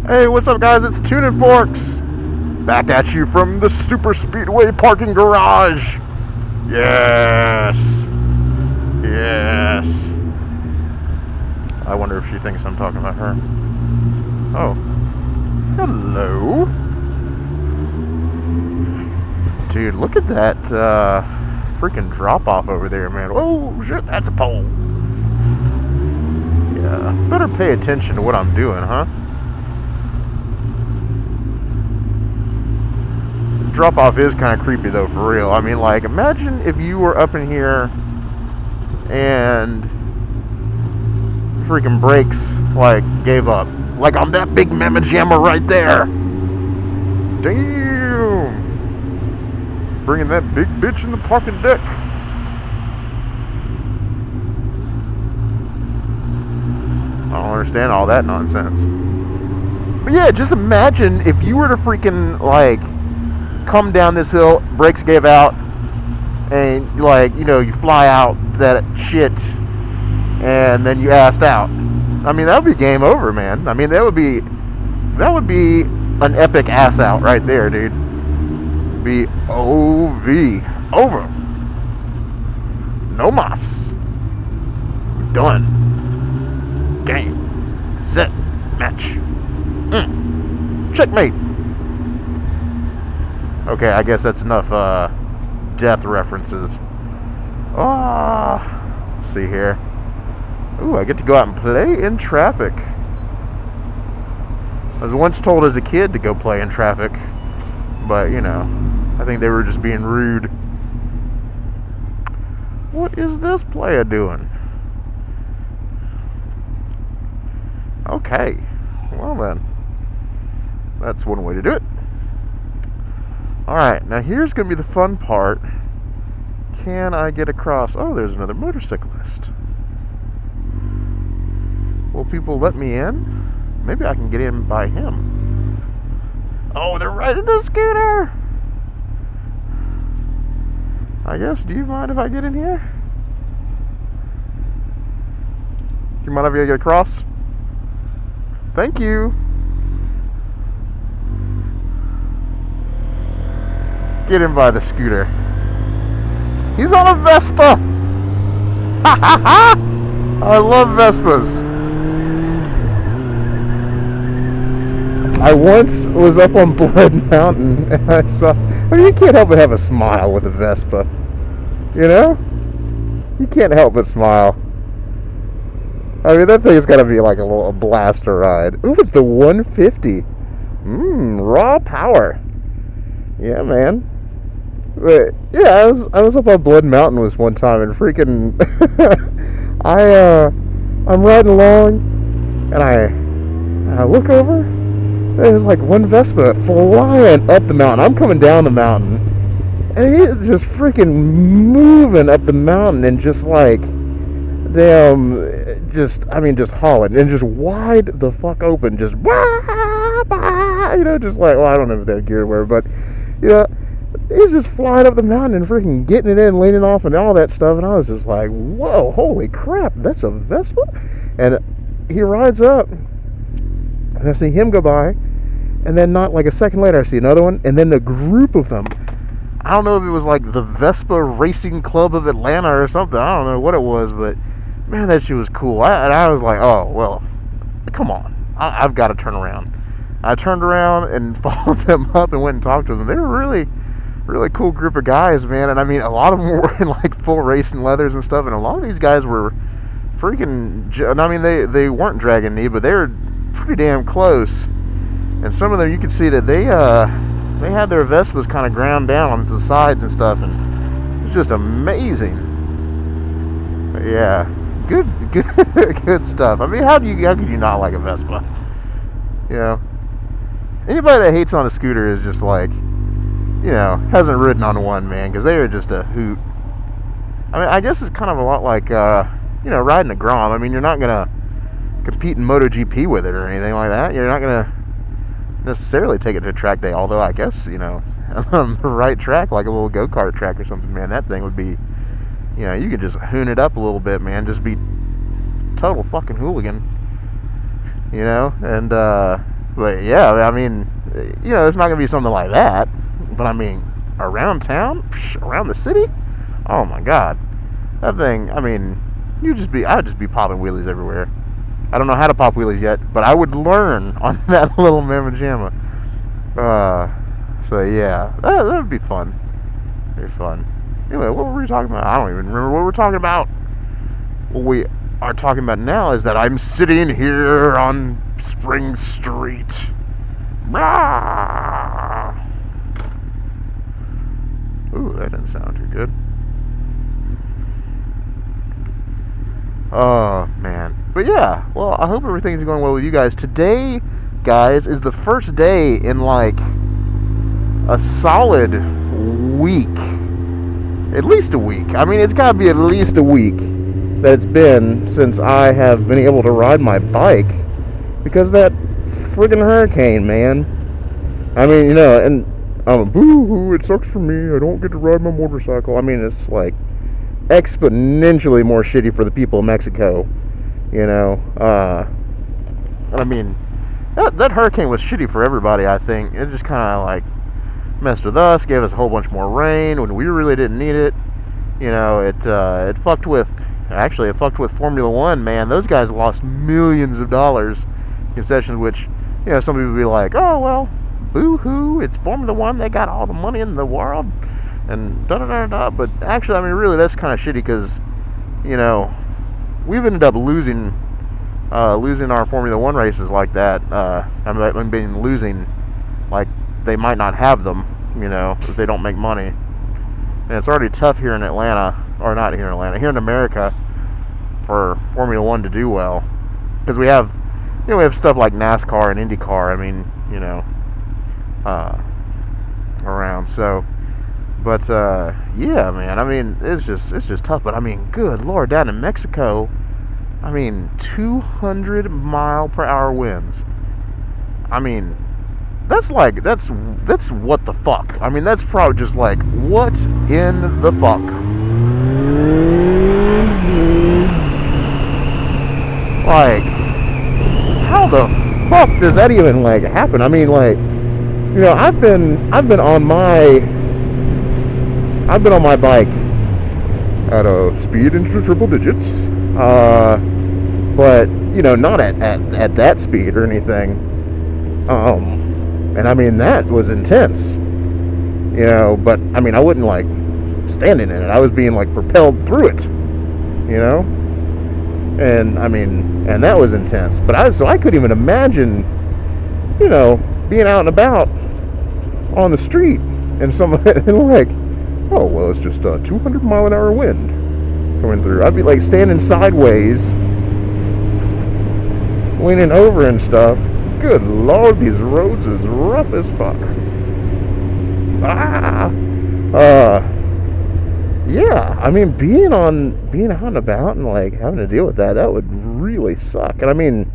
Hey, what's up, guys? It's Tuning Forks. Back at you from the Super Speedway parking garage. Yes. Yes. I wonder if she thinks I'm talking about her. Oh. Hello. Dude, look at that freaking drop-off over there, man. Oh, shit, that's a pole. Yeah, better pay attention to what I'm doing, huh? Drop-off is kind of creepy, though, for real. I mean, like, imagine if you were up in here and freaking brakes, like, gave up. Like on that big mamma jamma right there. Damn. Bringing that big bitch in the parking deck. I don't understand all that nonsense. But yeah, just imagine if you were to freaking, like, come down this hill, brakes gave out, and, like, you know, you fly out that shit, and then you assed out. I mean, that would be game over, man. I mean, that would be an epic ass out right there, dude. Be OV. Over. No mas. Done. Game. Set. Match. Checkmate. Okay, I guess that's enough death references. Let's see here. Ooh, I get to go out and play in traffic. I was once told as a kid to go play in traffic, but, you know, I think they were just being rude. What is this player doing? Okay, well then, that's one way to do it. Alright, now here's going to be the fun part. Can I get across? Oh, there's another motorcyclist. Will people let me in? Maybe I can get in by him. Oh, they're riding the scooter! I guess, do you mind if I get in here? Do you mind if I get across? Thank you! Get in by the scooter. He's on a Vespa! Ha ha ha! I love Vespas. I once was up on Blood Mountain and I saw... I mean, you can't help but have a smile with a Vespa. You know? You can't help but smile. I mean, that thing's gotta be like a blaster ride. Ooh, it's the 150. Raw power. Yeah, man. But, yeah, I was up on Blood Mountain this one time and freaking... I'm riding along and I look over. There's like one Vespa flying up the mountain. I'm coming down the mountain, and it's just freaking moving up the mountain and just like, damn, just hauling and just wide the fuck open, just, you know, just like, well, I don't know if they have gear to wear, but, you know, he's just flying up the mountain and freaking getting it in, leaning off and all that stuff, and I was just like, whoa, holy crap, that's a Vespa? And he rides up, and I see him go by, and then not like a second later I see another one, and then the group of them. I don't know if it was like the Vespa Racing Club of Atlanta or something. I don't know what it was, but man, that shit was cool. I was like, oh, well, come on. I've got to turn around. I turned around and followed them up and went and talked to them. They were really, really cool group of guys, man. And I mean, a lot of them were in like full racing leathers and stuff, and a lot of these guys were freaking, I mean, they weren't dragging knee, but they were pretty damn close. And some of them, you could see that they had their Vespas kind of ground down onto the sides and stuff, and it's just amazing. But yeah, good good stuff. I mean, how could you not like a Vespa? You know, anybody that hates on a scooter is just like, you know, hasn't ridden on one, man, because they are just a hoot. I mean, I guess it's kind of a lot like, you know, riding a Grom. I mean, you're not gonna compete in MotoGP with it or anything like that. You're not gonna necessarily take it to track day, although I guess, you know, on the right track, like a little go-kart track or something, man, that thing would be, you know, you could just hoon it up a little bit, man, just be total fucking hooligan, you know. And But yeah, I mean, it's not gonna be something like that. But I mean, around town, around the city, oh my god, that thing. I mean, I'd just be popping wheelies everywhere. I don't know how to pop wheelies yet, but I would learn on that little mamma jamma. So yeah, that would be fun. Very fun. Anyway, what were we talking about? I don't even remember what we're talking about. What we are talking about now is that I'm sitting here on Spring Street. Blah! Ooh, that didn't sound too good. Oh, man. But yeah, well, I hope everything's going well with you guys. Today, guys, is the first day in like a solid week. At least a week. I mean, it's got to be at least a week that it's been since I have been able to ride my bike because of that friggin' hurricane, man. I mean, and boo-hoo, it sucks for me. I don't get to ride my motorcycle. I mean, it's like exponentially more shitty for the people of Mexico, I mean, that hurricane was shitty for everybody, I think. It just kind of like messed with us, gave us a whole bunch more rain when we really didn't need it. It fucked with Formula One, man. Those guys lost millions of dollars concessions, which, some people would be like, oh, well, boo-hoo, it's Formula One, they got all the money in the world, and da-da-da-da, but actually, I mean, really, that's kind of shitty, because, we've ended up losing our Formula One races like that. I mean, losing, like, they might not have them, if they don't make money. And it's already tough here in Atlanta, or not here in Atlanta, here in America, for Formula One to do well. Because we have stuff like NASCAR and IndyCar, I mean, around, so. But, yeah, man, I mean, it's just tough. But, I mean, good Lord, down in Mexico, I mean, 200 mile per hour winds. I mean, that's what the fuck? I mean, that's probably just like, what in the fuck? Like, how the fuck does that even, like, happen? I mean, like, I've been on my bike at a speed into triple digits, but not at that speed or anything. And I mean, that was intense, but I mean, I wasn't like standing in it. I was being like propelled through it, and I mean, and that was intense. But I couldn't even imagine, being out and about on the street and and like, oh, well, it's just a 200 mile an hour wind coming through. I'd be like standing sideways, leaning over and stuff. Good Lord, these roads is rough as fuck. Yeah, I mean, being out and about and like having to deal with that would really suck. And I mean,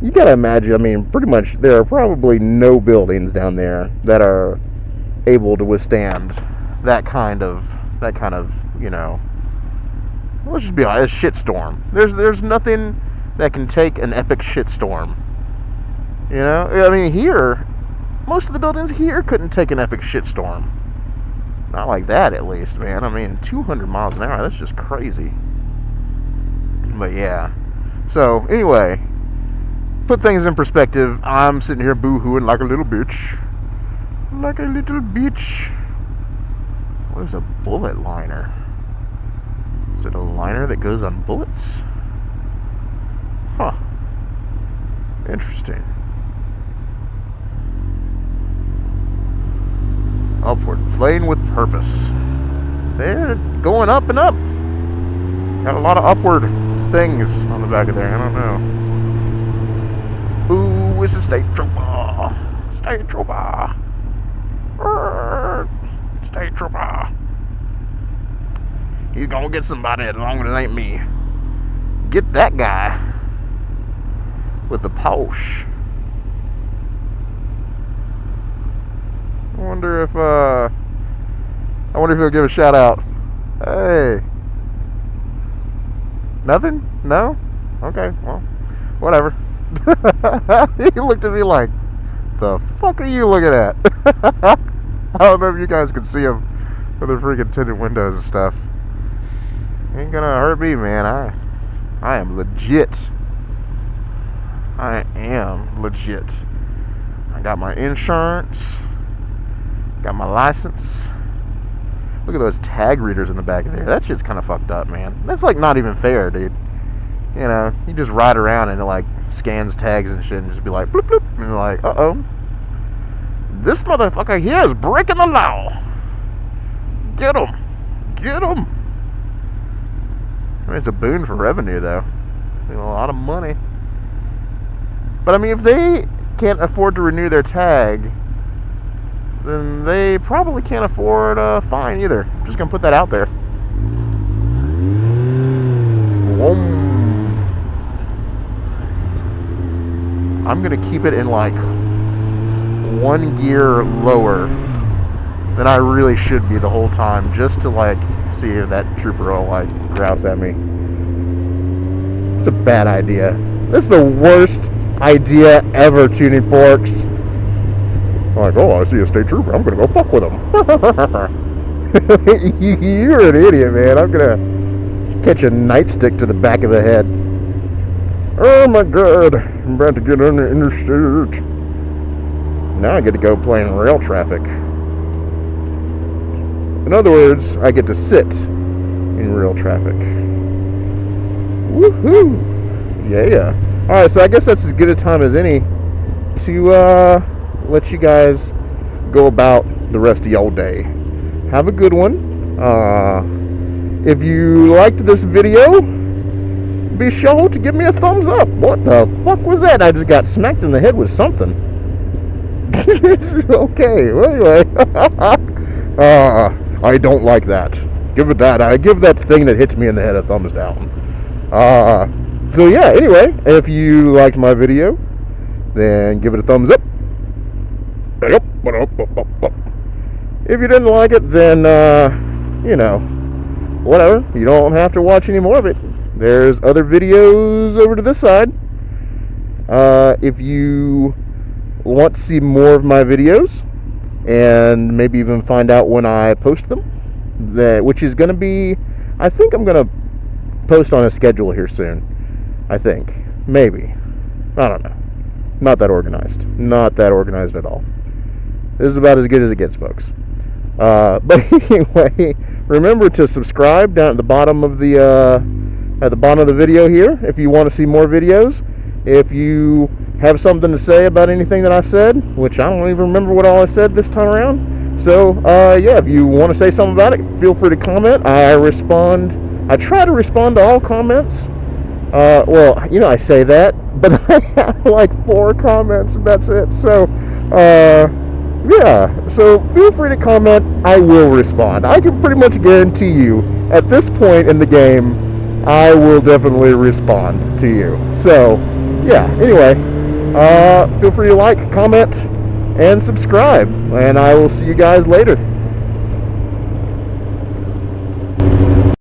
you gotta imagine, I mean, pretty much there are probably no buildings down there that are able to withstand that kind of let's just be honest, a shitstorm. There's nothing that can take an epic shitstorm. I mean, here, most of the buildings here couldn't take an epic shitstorm. Not like that, at least, man. I mean, 200 miles an hour, that's just crazy. But yeah. So, anyway, put things in perspective. I'm sitting here boo-hooing like a little bitch. Like a little bitch. What is a bullet liner? Is it a liner that goes on bullets? Huh. Interesting. Upward. Playing with purpose. They're going up and up. Got a lot of upward things on the back of there. I don't know. Ooh, it's a state trooper. State trooper. State trooper. He's gonna get somebody as long as it ain't me. Get that guy with the Porsche. I wonder if he'll give a shout out. Hey. Nothing? No? Okay, well, whatever. He looked at me like, the fuck are you looking at? I don't know if you guys can see him with the freaking tinted windows and stuff. Ain't gonna hurt me, man. I am legit. I am legit. I got my insurance. Got my license. Look at those tag readers in the back of there. That shit's kind of fucked up, man. That's like not even fair, dude. You know, you just ride around and it like scans tags and shit and just be like, bloop, bloop. And you're like, uh-oh. This motherfucker here is breaking the law. Get him. Get him. I mean, it's a boon for revenue, though. You know, a lot of money. But, I mean, if they can't afford to renew their tag, then they probably can't afford a fine either. Just gonna put that out there. Whoom. I'm gonna keep it in like one gear lower than I really should be the whole time, just to like see if that trooper will like grouse at me. It's a bad idea. This is the worst idea ever, tuning forks. Like, oh, I see a state trooper, I'm gonna go fuck with him. You're an idiot, man. I'm gonna catch a nightstick to the back of the head. Oh my god, I'm about to get on the interstate. Now I get to go play in rail traffic. In other words, I get to sit in rail traffic. Woohoo! Yeah. Alright, so I guess that's as good a time as any to let you guys go about the rest of y'all day. Have a good one. If you liked this video, be sure to give me a thumbs up. What the fuck was that? I just got smacked in the head with something. Okay, well, anyway. I don't like that. Give it that. I give that thing that hits me in the head a thumbs down. So yeah, anyway, if you liked my video, then give it a thumbs up. If you didn't like it, then, you know, whatever. You don't have to watch any more of it. There's other videos over to this side. If you want to see more of my videos, and maybe even find out when I post them, which is going to be, I think I'm going to post on a schedule here soon. I think. Maybe. I don't know. Not that organized. Not that organized at all. This is about as good as it gets, folks. But anyway, remember to subscribe down at the bottom of the video here if you want to see more videos. If you have something to say about anything that I said, which I don't even remember what all I said this time around. So, yeah, if you want to say something about it, feel free to comment. I try to respond to all comments. Well, you know, I say that, but I have like 4 comments and that's it. So, yeah, so feel free to comment. I will respond. I can pretty much guarantee you, at this point in the game, I will definitely respond to you. So, yeah, anyway, feel free to like, comment, and subscribe. And I will see you guys later.